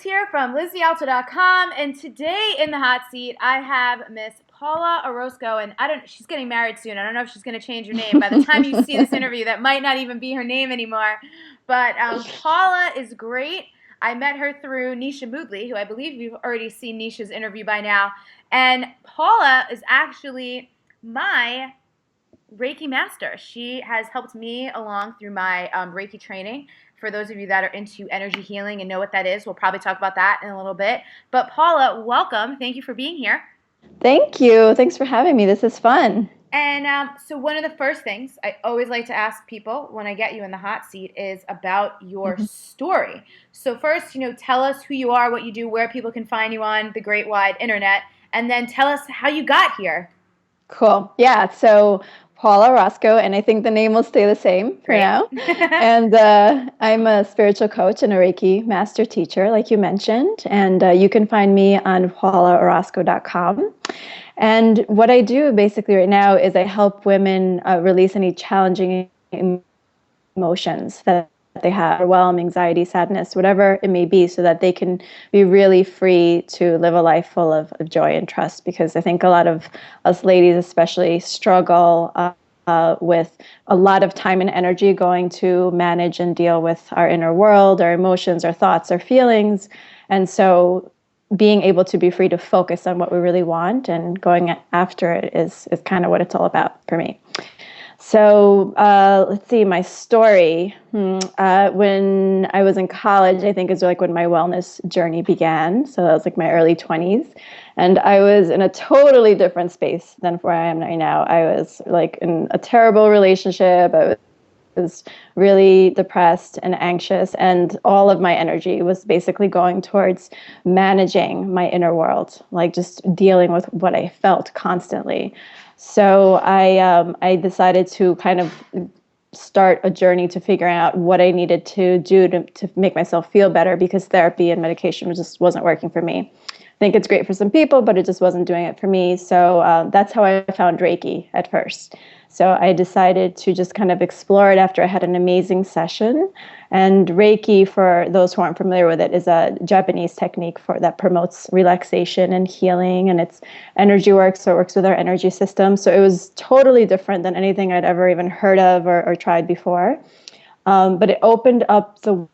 here from Dialto.com, and today in the hot seat I have Miss Paula Orozco, and she's getting married soon. I don't know if she's going to change her name. By the time you see this interview, that might not even be her name anymore. But Paula is great. I met her through Nisha Moodley, who I believe you've already seen Nisha's interview by now. And Paula is actually my Reiki Master. She has helped me along through my Reiki training. For those of you that are into energy healing and know what that is, we'll probably talk about that in a little bit. But Paula, welcome. Thank you for being here. Thank you. Thanks for having me. This is fun. And so one of the first things I always like to ask people when I get you in the hot seat is about your story. So first, tell us who you are, what you do, where people can find you on the great wide internet, and then tell us how you got here. Cool. Yeah. So Paula Orozco, and I think the name will stay the same for now. And I'm a spiritual coach and a Reiki master teacher, like you mentioned. And you can find me on paulaorozco.com. And what I do basically right now is I help women release any challenging emotions that they have, overwhelm, anxiety, sadness, whatever it may be, so that they can be really free to live a life full of joy and trust. Because I think a lot of us ladies especially struggle with a lot of time and energy going to manage and deal with our inner world, our emotions, our thoughts, our feelings. And so being able to be free to focus on what we really want and going after it is kind of what it's all about for me. So let's see, my story. When I was in college, I think is like when my wellness journey began. So that was like my early 20s. And I was in a totally different space than where I am right now. I was like in a terrible relationship. I was really depressed and anxious. And all of my energy was basically going towards managing my inner world, like just dealing with what I felt constantly. So I decided to kind of start a journey to figure out what I needed to do to make myself feel better, because therapy and medication just wasn't working for me. I think it's great for some people, but it just wasn't doing it for me. So that's how I found Reiki at first. So I decided to just kind of explore it after I had an amazing session. And Reiki, for those who aren't familiar with it, is a Japanese technique that promotes relaxation and healing, and it's energy work, so it works with our energy system. So it was totally different than anything I'd ever even heard of or tried before. But it opened up the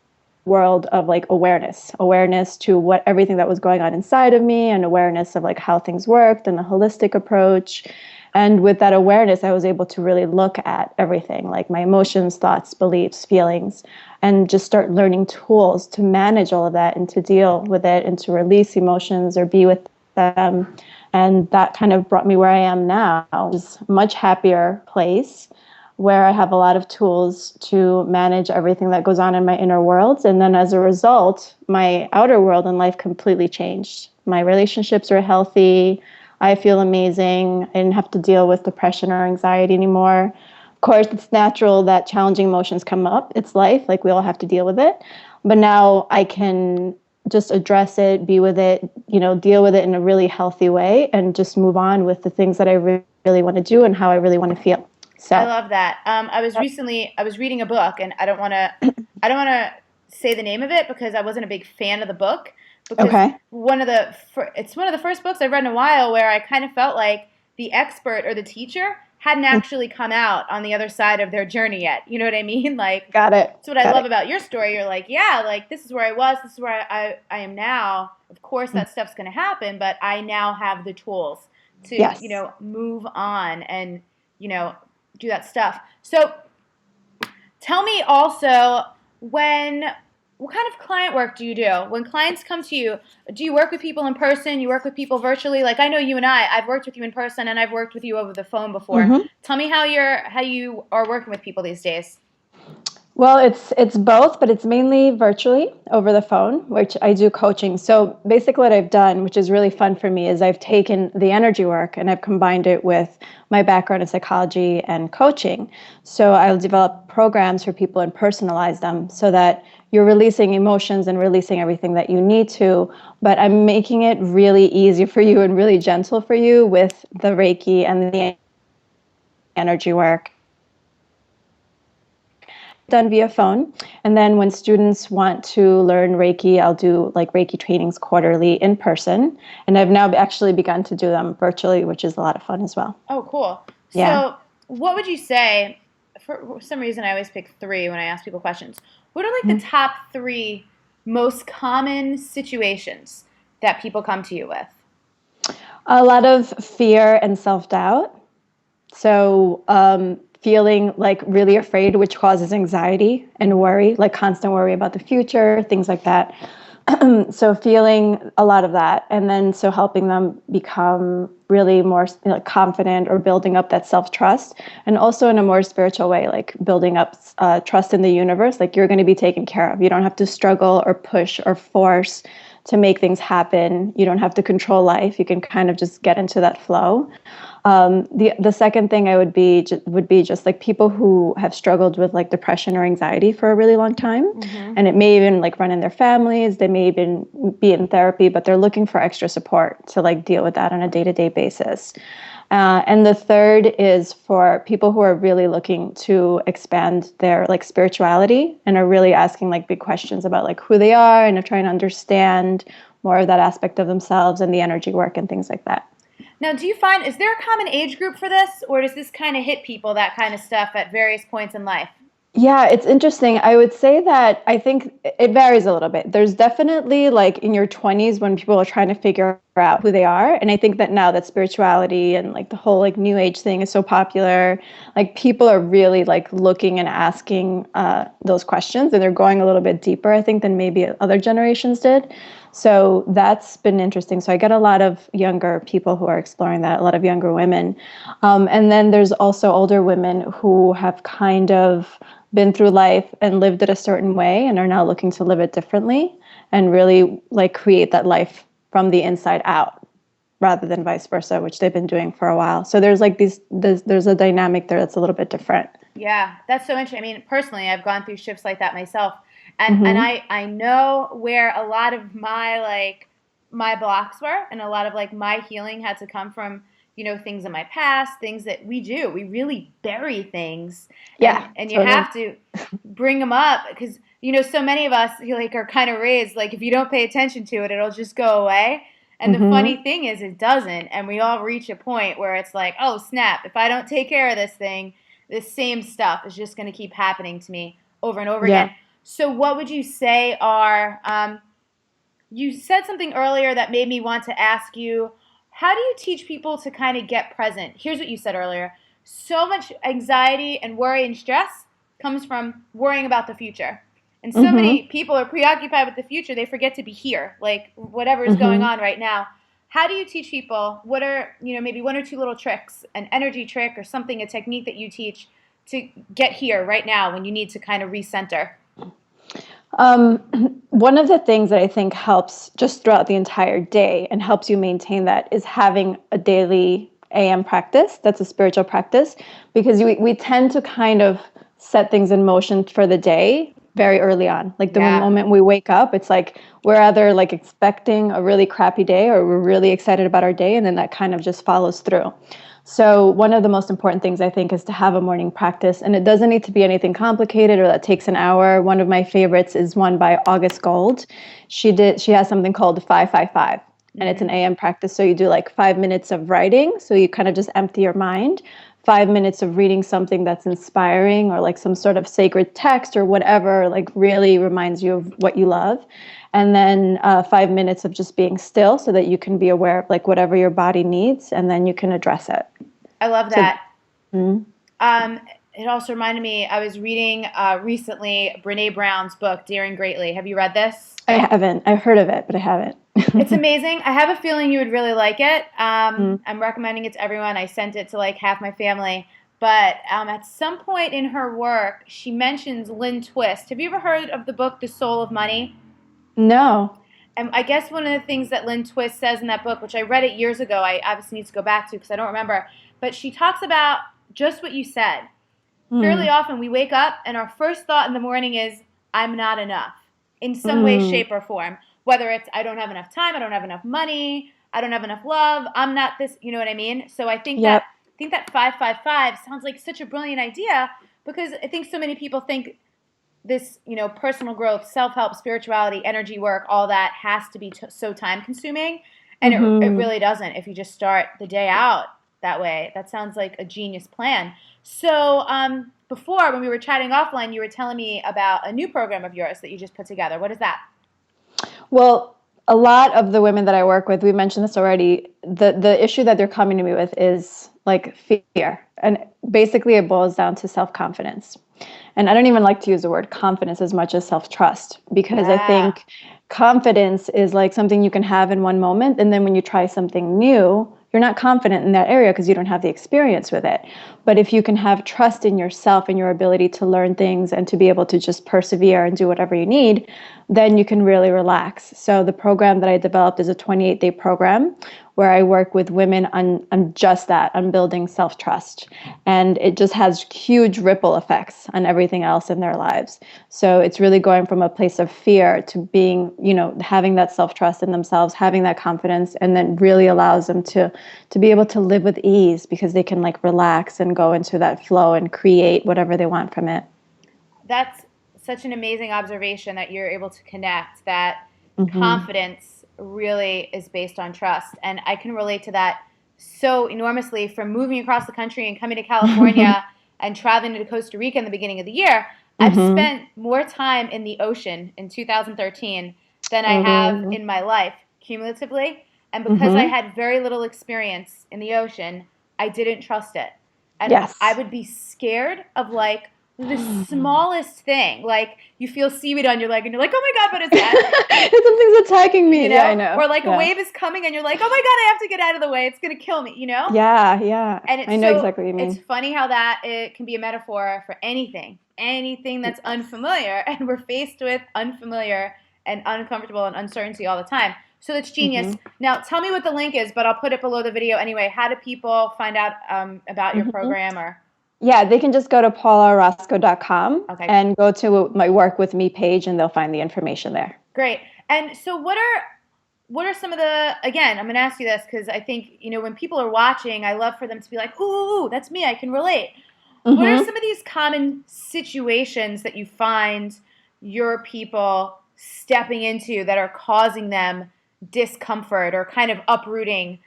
world of like awareness to everything that was going on inside of me, and awareness of like how things worked and the holistic approach. And with that awareness, I was able to really look at everything, like my emotions, thoughts, beliefs, feelings, and just start learning tools to manage all of that and to deal with it and to release emotions or be with them. And that kind of brought me where I am now, is a much happier place where I have a lot of tools to manage everything that goes on in my inner world. And then as a result, my outer world and life completely changed. My relationships are healthy. I feel amazing. I didn't have to deal with depression or anxiety anymore. Of course, it's natural that challenging emotions come up. It's life, like we all have to deal with it. But now I can just address it, be with it, deal with it in a really healthy way, and just move on with the things that I really want to do and how I really want to feel. So I love that. I was reading a book, and I don't want to say the name of it because I wasn't a big fan of the book. Because okay. It's one of the first books I've read in a while where I kind of felt like the expert or the teacher hadn't actually come out on the other side of their journey yet. You know what I mean? Like, got it. That's what I love about your story. You're like, yeah, like this is where I was, this is where I am now. Of course, that stuff's going to happen, but I now have the tools to, move on and, do that stuff. So tell me also, what kind of client work do you do? When clients come to you, do you work with people in person? You work with people virtually? Like I know you and I've worked with you in person and I've worked with you over the phone before. Mm-hmm. Tell me how you are working with people these days. Well, it's both, but it's mainly virtually over the phone, which I do coaching. So basically what I've done, which is really fun for me, is I've taken the energy work and I've combined it with my background in psychology and coaching. So I'll develop programs for people and personalize them so that you're releasing emotions and releasing everything that you need to, but I'm making it really easy for you and really gentle for you with the Reiki and the energy work. done via phone. And then when students want to learn Reiki, I'll do like Reiki trainings quarterly in person. And I've now actually begun to do them virtually, which is a lot of fun as well. Oh, cool. Yeah. So, what would you say? For some reason, I always pick three when I ask people questions. What are like the top three most common situations that people come to you with? A lot of fear and self-doubt. So feeling like really afraid, which causes anxiety and worry, like constant worry about the future, things like that. So feeling a lot of that, and then so helping them become really more confident or building up that self-trust, and also in a more spiritual way, like building up trust in the universe, like you're going to be taken care of. You don't have to struggle or push or force to make things happen. You don't have to control life. You can kind of just get into that flow. The second thing I would be just like people who have struggled with like depression or anxiety for a really long time, and it may even like run in their families. They may even be in therapy, but they're looking for extra support to like deal with that on a day-to-day basis. And the third is for people who are really looking to expand their like spirituality and are really asking like big questions about like who they are and are trying to understand more of that aspect of themselves and the energy work and things like that. Now, do you find, is there a common age group for this, or does this kind of hit people, that kind of stuff, at various points in life? Yeah, it's interesting. I would say that I think it varies a little bit. There's definitely like in your 20s when people are trying to figure out who they are. And I think that now that spirituality and like the whole like new age thing is so popular, like people are really like looking and asking those questions, and they're going a little bit deeper, I think, than maybe other generations did. So that's been interesting. So I get a lot of younger people who are exploring that, a lot of younger women. And then there's also older women who have kind of been through life and lived it a certain way and are now looking to live it differently and really like create that life from the inside out rather than vice versa, which they've been doing for a while. So there's like there's a dynamic there that's a little bit different. Yeah, that's so interesting. I mean, personally, I've gone through shifts like that myself, and Mm-hmm. I know where a lot of my my blocks were, and a lot of like my healing had to come from, things in my past, things that we really bury things, Yeah, and you totally. have to bring them up because so many of us like are kind of raised like if you don't pay attention to it, it'll just go away. And the Mm-hmm. funny thing is, it doesn't, and we all reach a point where it's like, oh snap! If I don't take care of this thing, this same stuff is just going to keep happening to me over and over Yeah. again. So, what would you say are, you said something earlier that made me want to ask you, how do you teach people to kind of get present? Here's what you said earlier. So much anxiety and worry and stress comes from worrying about the future. And so Mm-hmm. many people are preoccupied with the future, they forget to be here, like whatever is going Mm-hmm. on right now. How do you teach people? What are, maybe one or two little tricks, an energy trick or something, a technique that you teach to get here right now when you need to kind of recenter? Um, One of the things that I think helps just throughout the entire day and helps you maintain that is having a daily AM practice. That's a spiritual practice because we tend to kind of set things in motion for the day very early on. Like the Yeah. moment we wake up, it's like we're either like expecting a really crappy day or we're really excited about our day, and then that kind of just follows through. So one of the most important things I think is to have a morning practice, and it doesn't need to be anything complicated or that takes an hour. One of my favorites is one by August Gold. She has something called 555, and it's an Mm-hmm. AM practice. So you do like 5 minutes of writing, so you kind of just empty your mind. 5 minutes of reading something that's inspiring or like some sort of sacred text or whatever, like really reminds you of what you love. And then 5 minutes of just being still so that you can be aware of like whatever your body needs, and then you can address it. I love So, that. Um, it also reminded me, I was reading recently Brene Brown's book, Daring Greatly. Have you read this? I haven't. I've heard of it, but I haven't. It's amazing. I have a feeling you would really like it. Mm. I'm recommending it to everyone. I sent it to like half my family. But at some point in her work, she mentions Lynn Twist. Have you ever heard of the book, The Soul of Money? No. And I guess one of the things that Lynn Twist says in that book, which I read it years ago, I obviously need to go back to because I don't remember, but she talks about just what you said. Fairly Mm. often we wake up and our first thought in the morning is, I'm not enough in some way, Mm. shape, or form. Whether it's, I don't have enough time, I don't have enough money, I don't have enough love, I'm not this, you know what I mean? So Yep. I think that 555 sounds like such a brilliant idea because I think so many people think this, personal growth, self-help, spirituality, energy work, all that has to be so time consuming. And it really doesn't if you just start the day out that way. That sounds like a genius plan. So before, when we were chatting offline, you were telling me about a new program of yours that you just put together. What is that? Well, a lot of the women that I work with, we mentioned this already, the issue that they're coming to me with is like fear. And basically it boils down to self-confidence. And I don't even like to use the word confidence as much as self-trust, because I think confidence is like something you can have in one moment. And then when you try something new, you're not confident in that area because you don't have the experience with it. But if you can have trust in yourself and your ability to learn things and to be able to just persevere and do whatever you need, then you can really relax. So the program that I developed is a 28-day program where I work with women on just that, on building self-trust. And it just has huge ripple effects on everything else in their lives. So it's really going from a place of fear to being, having that self-trust in themselves, having that confidence, and then really allows them to be able to live with ease because they can like relax and go into that flow and create whatever they want from it. That's such an amazing observation that you're able to connect that confidence really is based on trust. And I can relate to that so enormously from moving across the country and coming to California and traveling to Costa Rica in the beginning of the year. I've spent more time in the ocean in 2013 than I have in my life cumulatively. And because I had very little experience in the ocean, I didn't trust it. And I would be scared of like the smallest thing. Like you feel seaweed on your leg and you're like, oh my God, what is that? Something's attacking me. Yeah, I know. Or like a wave is coming and you're like, oh my God, I have to get out of the way. It's going to kill me, Yeah. And I know exactly what you mean. It's funny how that it can be a metaphor for anything that's unfamiliar. And we're faced with unfamiliar and uncomfortable and uncertainty all the time. So that's genius. Now, tell me what the link is, but I'll put it below the video anyway. How do people find out about your program or... Yeah, they can just go to paulaorozco.com and go to my Work With Me page, and they'll find the information there. Great. And so what are some of the, again, I'm going to ask you this because I think, when people are watching, I love for them to be like, ooh, that's me, I can relate. What are some of these common situations that you find your people stepping into that are causing them discomfort or kind of uprooting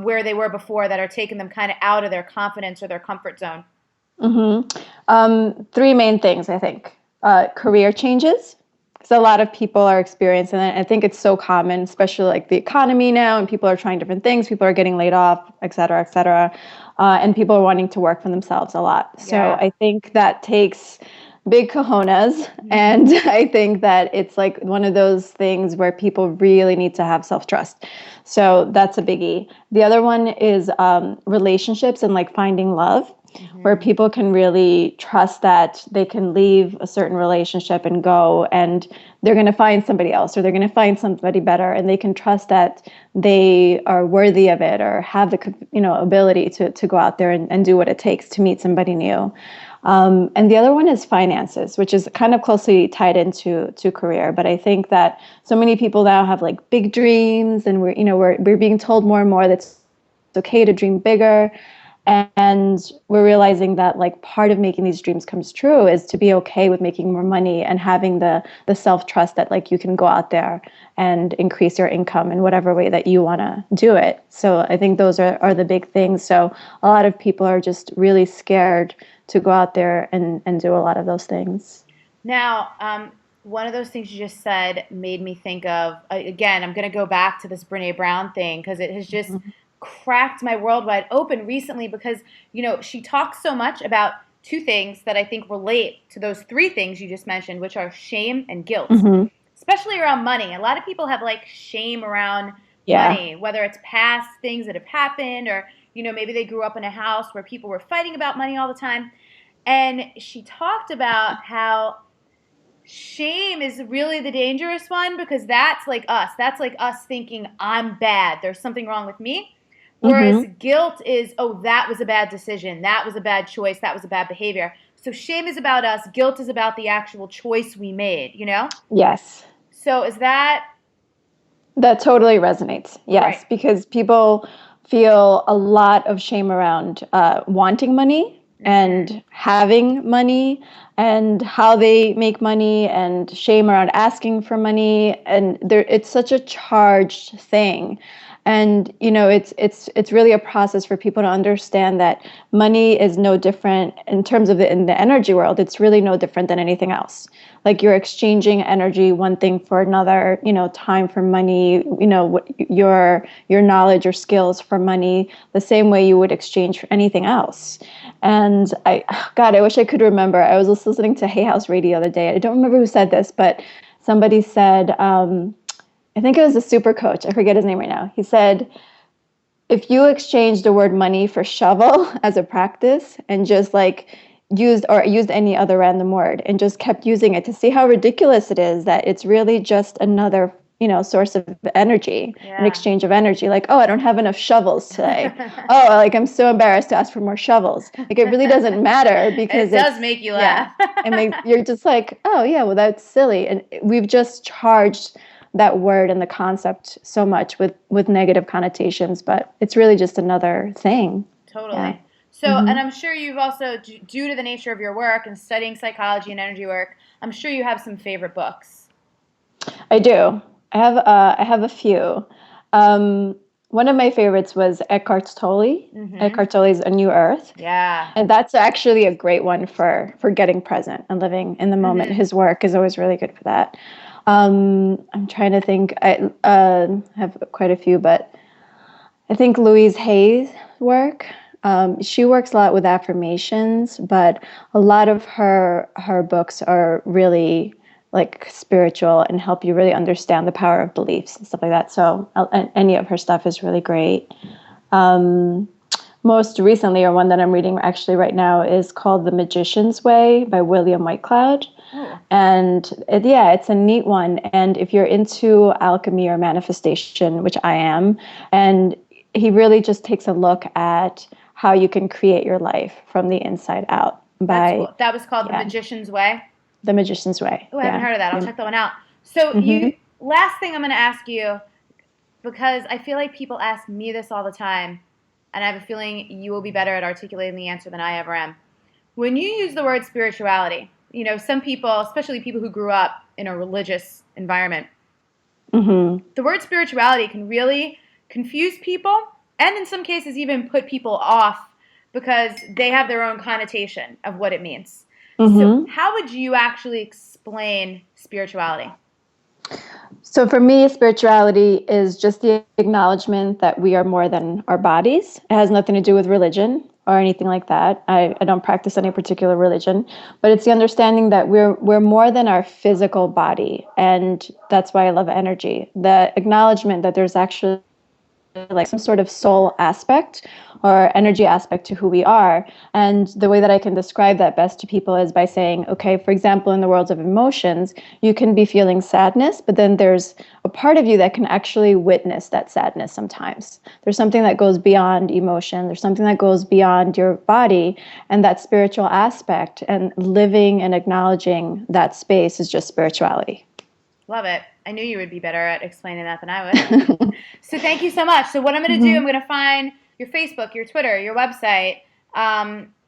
where they were before, that are taking them kind of out of their confidence or their comfort zone? Three main things, I think. Career changes, because a lot of people are experiencing it. I think it's so common, especially like the economy now, and people are trying different things. People are getting laid off, et cetera, et cetera. And people are wanting to work for themselves a lot. So I think that takes big cojones. And I think that it's like one of those things where people really need to have self-trust. So that's a biggie. The other one is relationships and like finding love. Where people can really trust that they can leave a certain relationship and go, and they're going to find somebody else, or they're going to find somebody better, and they can trust that they are worthy of it, or have the ability to go out there and do what it takes to meet somebody new. And the other one is finances, which is kind of closely tied into career. But I think that so many people now have like big dreams, and we're being told more and more that it's okay to dream bigger. And we're realizing that like part of making these dreams come true is to be okay with making more money and having the self-trust that like you can go out there and increase your income in whatever way that you want to do it. So I think those are the big things. So a lot of people are just really scared to go out there and do a lot of those things. Now, one of those things you just said made me think of, again, I'm going to go back to this Brene Brown thing because it has just cracked my world wide open recently because, she talks so much about two things that I think relate to those three things you just mentioned, which are shame and guilt, especially around money. A lot of people have like shame around money, whether it's past things that have happened or, maybe they grew up in a house where people were fighting about money all the time. And she talked about how shame is really the dangerous one because that's like us. That's like us thinking I'm bad. There's something wrong with me. Whereas guilt is, oh, that was a bad decision. That was a bad choice. That was a bad behavior. So shame is about us. Guilt is about the actual choice we made, Yes. So is that... That totally resonates. Yes, because people feel a lot of shame around wanting money and having money and how they make money and shame around asking for money. And it's such a charged thing. And it's really a process for people to understand that money is no different in terms of in the energy world. It's really no different than anything else. Like you're exchanging energy, one thing for another, time for money, your knowledge or skills for money, the same way you would exchange for anything else. And I wish I could remember. I was just listening to Hay House Radio the other day. I don't remember who said this, but somebody said, I think it was a super coach. I forget his name right now. He said, if you exchange the word money for shovel as a practice and just like used any other random word and just kept using it to see how ridiculous it is that it's really just another source of energy, an exchange of energy. Like, oh, I don't have enough shovels today. Oh, like I'm so embarrassed to ask for more shovels. Like it really doesn't matter because it does make you laugh. You're just like, oh yeah, well that's silly. And we've just charged that word and the concept so much with negative connotations, but it's really just another thing. Totally. Yeah. So, and I'm sure you've also, due to the nature of your work and studying psychology and energy work, I'm sure you have some favorite books. I do. I have a few. One of my favorites was Eckhart Tolle. Eckhart Tolle's A New Earth. Yeah. And that's actually a great one for getting present and living in the moment. His work is always really good for that. I'm trying to think. I have quite a few, but I think Louise Hay's work. She works a lot with affirmations, but a lot of her books are really like spiritual and help you really understand the power of beliefs and stuff like that. So any of her stuff is really great. Most recently, or one that I'm reading actually right now, is called The Magician's Way by William Whitecloud. Oh. And it's a neat one. And if you're into alchemy or manifestation, which I am, and he really just takes a look at how you can create your life from the inside out. That's cool. That was called The Magician's Way? The Magician's Way. Oh, I haven't heard of that. I'll check that one out. So last thing I'm going to ask you, because I feel like people ask me this all the time, and I have a feeling you will be better at articulating the answer than I ever am. When you use the word spirituality, some people, especially people who grew up in a religious environment, the word spirituality can really confuse people and in some cases even put people off because they have their own connotation of what it means. So how would you actually explain spirituality? So for me, spirituality is just the acknowledgement that we are more than our bodies. It has nothing to do with religion or anything like that. I don't practice any particular religion, but it's the understanding that we're more than our physical body. And that's why I love energy. The acknowledgement that there's actually like some sort of soul aspect or energy aspect to who we are. And the way that I can describe that best to people is by saying, okay, for example, in the world of emotions, you can be feeling sadness, but then there's a part of you that can actually witness that sadness sometimes. There's something that goes beyond emotion. There's something that goes beyond your body, and that spiritual aspect and living and acknowledging that space is just spirituality. Love it. I knew you would be better at explaining that than I would. So thank you so much. So what I'm going to do, I'm going to find your Facebook, your Twitter, your website,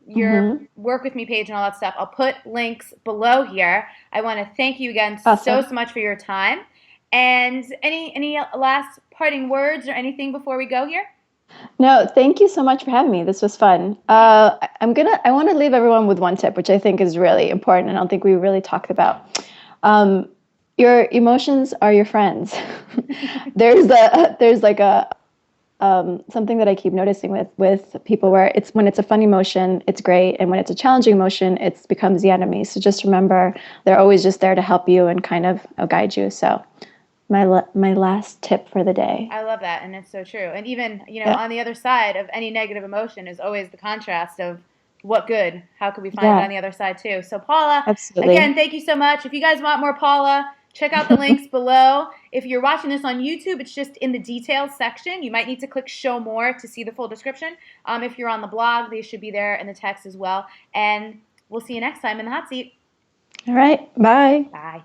your Work With Me page and all that stuff. I'll put links below here. I want to thank you again so much for your time. And any last parting words or anything before we go here? No, thank you so much for having me. This was fun. I want to leave everyone with one tip, which I think is really important and I don't think we really talked about. Your emotions are your friends. There's like a something that I keep noticing with people where when it's a fun emotion, it's great, and when it's a challenging emotion, it becomes the enemy. So just remember, they're always just there to help you and kind of guide you. So my last tip for the day. I love that, and it's so true. And even on the other side of any negative emotion is always the contrast of what good. How could we find it on the other side too? So Paula, again, thank you so much. If you guys want more Paula, check out the links below. If you're watching this on YouTube, it's just in the details section. You might need to click show more to see the full description. If you're on the blog, they should be there in the text as well. And we'll see you next time in the hot seat. All right. Bye. Bye.